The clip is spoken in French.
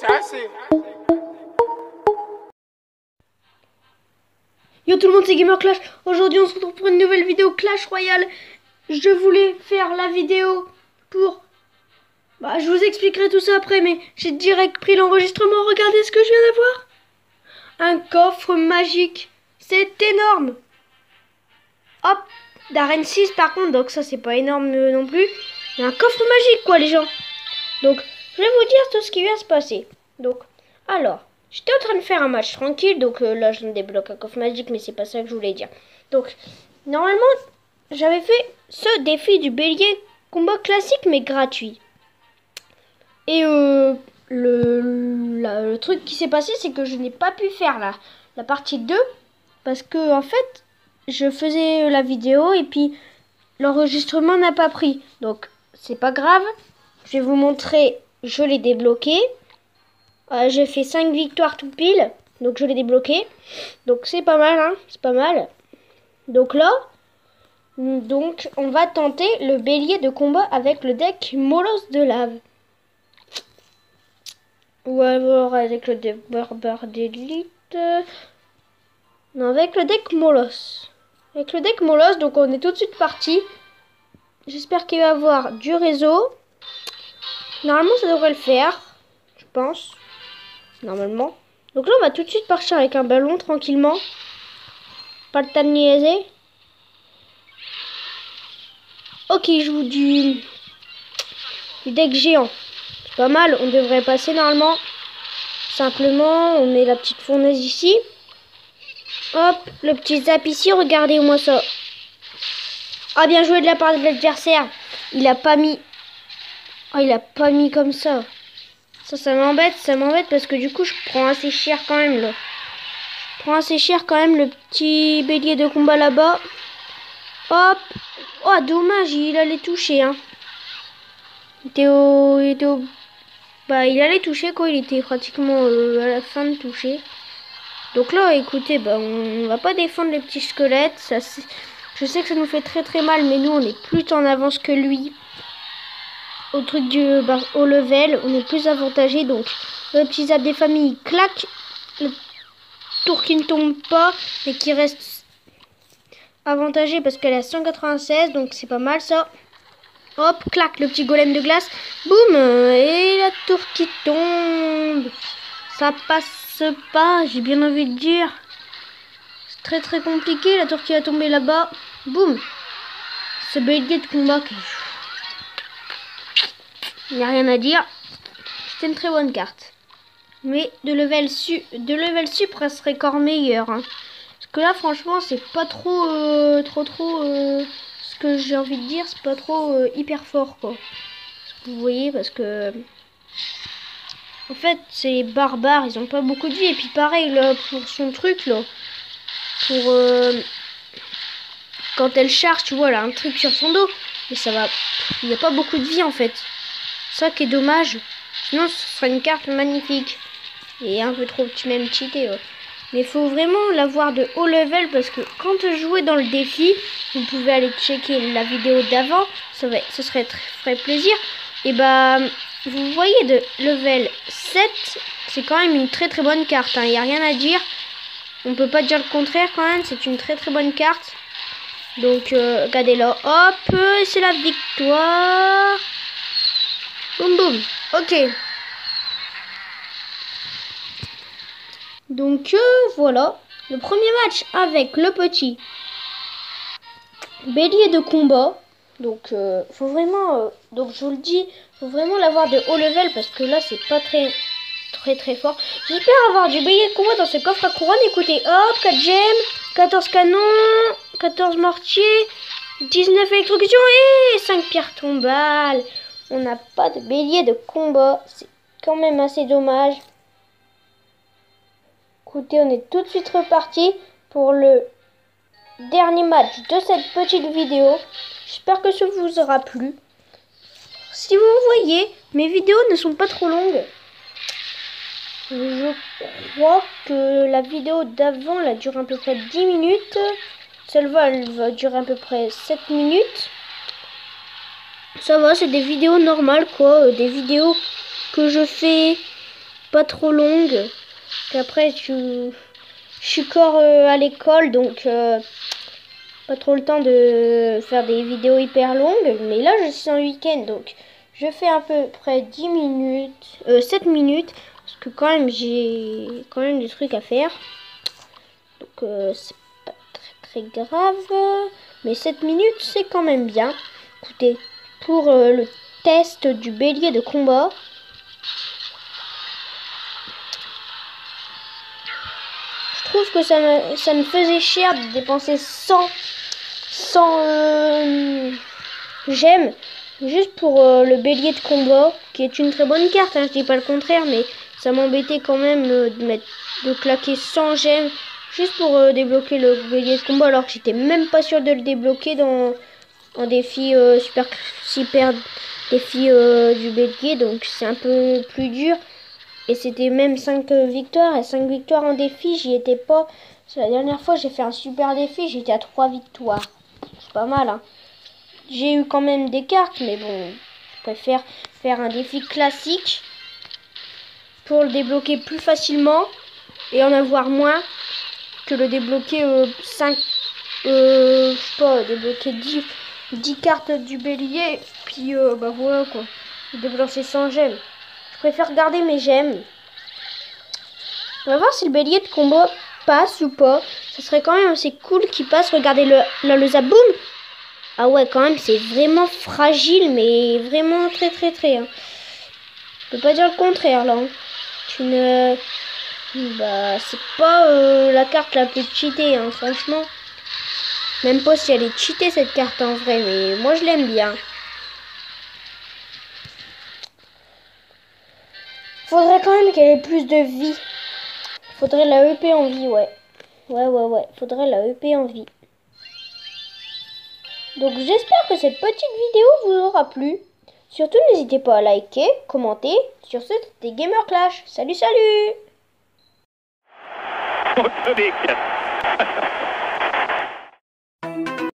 ça c'est... Yo tout le monde, c'est Gamer Clash. Aujourd'hui on se retrouve pour une nouvelle vidéo Clash Royale. Je voulais faire la vidéo pour... je vous expliquerai tout ça après, mais j'ai direct pris l'enregistrement. Regardez ce que je viens d'avoir. Un coffre magique. C'est énorme. Hop, d'arène 6 par contre, donc ça c'est pas énorme non plus. Mais un coffre magique quoi les gens. Donc je vais vous dire tout ce qui vient se passer. Donc, alors... J'étais en train de faire un match tranquille, donc là je me débloque un coffre magique, mais c'est pas ça que je voulais dire. Donc, normalement, j'avais fait ce défi du bélier combat classique, mais gratuit. Et le truc qui s'est passé, c'est que je n'ai pas pu faire la partie 2, parce que en fait, je faisais la vidéo et puis l'enregistrement n'a pas pris. Donc, c'est pas grave, je vais vous montrer, je l'ai débloqué. J'ai fait 5 victoires tout pile, donc je l'ai débloqué. Donc c'est pas mal, hein, c'est pas mal. Donc là, on va tenter le bélier de combat avec le deck Molosse de lave. Ou alors avec le deck barbare d'élite. Non, avec le deck Molosse. Avec le deck Molosse, donc on est tout de suite parti. J'espère qu'il va y avoir du réseau. Normalement ça devrait le faire, je pense. Normalement. Donc là, on va tout de suite partir avec un ballon tranquillement. Pas le temps de niaiser. Ok, je joue du deck géant. C'est pas mal, on devrait passer normalement. Simplement, on met la petite fournaise ici. Hop, le petit zap ici, regardez-moi ça. Ah, bien joué de la part de l'adversaire. Il a pas mis... Oh, il a pas mis comme ça. Ça m'embête parce que du coup je prends assez cher quand même là. Je prends assez cher quand même le petit bélier de combat là-bas. Hop. Oh dommage, il allait toucher hein. Il allait toucher quoi, il était pratiquement à la fin de toucher. Donc là écoutez, on va pas défendre les petits squelettes. Je sais que ça nous fait très mal, mais nous on est plus en avance que lui. Au truc du au level, on est plus avantagé, donc le petit zap des familles claque, le tour qui ne tombe pas et qui reste avantagé parce qu'elle est à 196, donc c'est pas mal ça. Hop, claque, le petit golem de glace, boum, et la tour qui tombe. Ça passe pas, j'ai bien envie de dire. C'est très compliqué, la tour qui va tomber là-bas, boum. Ce bélier de combat qui... Il n'y a rien à dire. C'est une très bonne carte. Mais de level sup, ça serait encore meilleur. Hein. Parce que là, franchement, c'est pas trop... ce que j'ai envie de dire, c'est pas trop hyper fort, quoi. Vous voyez, parce que... En fait, c'est les barbares, ils ont pas beaucoup de vie. Et puis pareil, là, pour son truc, là... Pour... quand elle charge, tu vois, elle a un truc sur son dos. Mais ça va... Il n'y a pas beaucoup de vie, en fait. Ça qui est dommage. Sinon ce serait une carte magnifique. Et un peu trop même cheaté. Ouais. Mais il faut vraiment l'avoir de haut level. Parce que quand je jouais dans le défi, vous pouvez aller checker la vidéo d'avant. Ce serait ferait plaisir. Et vous voyez de level 7. C'est quand même une très bonne carte. Il n'y a rien à dire. On peut pas dire le contraire quand même. C'est une très bonne carte. Donc regardez là. Hop. C'est la victoire. Boum. Ok. Donc voilà. Le premier match avec le petit bélier de combat. Donc faut vraiment... donc je vous le dis, faut vraiment l'avoir de haut level parce que là c'est pas très fort. J'espère avoir du bélier de combat dans ce coffre à couronne. Écoutez, hop, 4 gemmes, 14 canons, 14 mortiers, 19 électrocutions et 5 pierres tombales. On n'a pas de bélier de combat. C'est quand même assez dommage. Écoutez, on est tout de suite reparti pour le dernier match de cette petite vidéo. J'espère que ça vous aura plu. Si vous voyez, mes vidéos ne sont pas trop longues. Je crois que la vidéo d'avant, elle dure à peu près 10 minutes. Celle-là, elle va durer à peu près 7 minutes. Ça va, c'est des vidéos normales quoi, des vidéos que je fais pas trop longue. Qu'après, je suis encore à l'école, donc pas trop le temps de faire des vidéos hyper longues. Mais là, je suis en week-end, donc je fais à peu près 10 minutes, 7 minutes. Parce que quand même, j'ai quand même des trucs à faire. Donc, c'est pas très grave. Mais 7 minutes, c'est quand même bien. Écoutez, pour le test du bélier de combat. Je trouve que ça me faisait cher de dépenser 100 gemmes juste pour le bélier de combat, qui est une très bonne carte, hein, je dis pas le contraire, mais ça m'embêtait quand même de claquer 100 gemmes juste pour débloquer le bélier de combat, alors que j'étais même pas sûr de le débloquer en défi super défi du bélier, donc c'est un peu plus dur. Et c'était même 5 victoires, et 5 victoires en défi, j'y étais pas. La dernière fois, j'ai fait un super défi, j'étais à 3 victoires. C'est pas mal, hein. J'ai eu quand même des cartes, mais bon, je préfère faire un défi classique pour le débloquer plus facilement et en avoir moins que le débloquer 5, je sais pas, débloquer 10 cartes du bélier, puis bah voilà quoi, débloquer 100 gemmes. Je préfère garder mes gemmes. On va voir si le bélier de combat passe ou pas. Ça serait quand même assez cool qu'il passe. Regardez le zaboum. Ah ouais, quand même, c'est vraiment fragile, mais vraiment très. Hein. Je peux pas dire le contraire là. Hein. Bah, c'est pas la carte la plus cheatée, hein, franchement. Même pas si elle est cheatée cette carte en vrai, mais moi je l'aime bien. Faudrait quand même qu'elle ait plus de vie. Faudrait la EP en vie, ouais. Ouais. Faudrait la EP en vie. Donc j'espère que cette petite vidéo vous aura plu. Surtout n'hésitez pas à liker, commenter. Sur ce, c'était Gamer Clash. Salut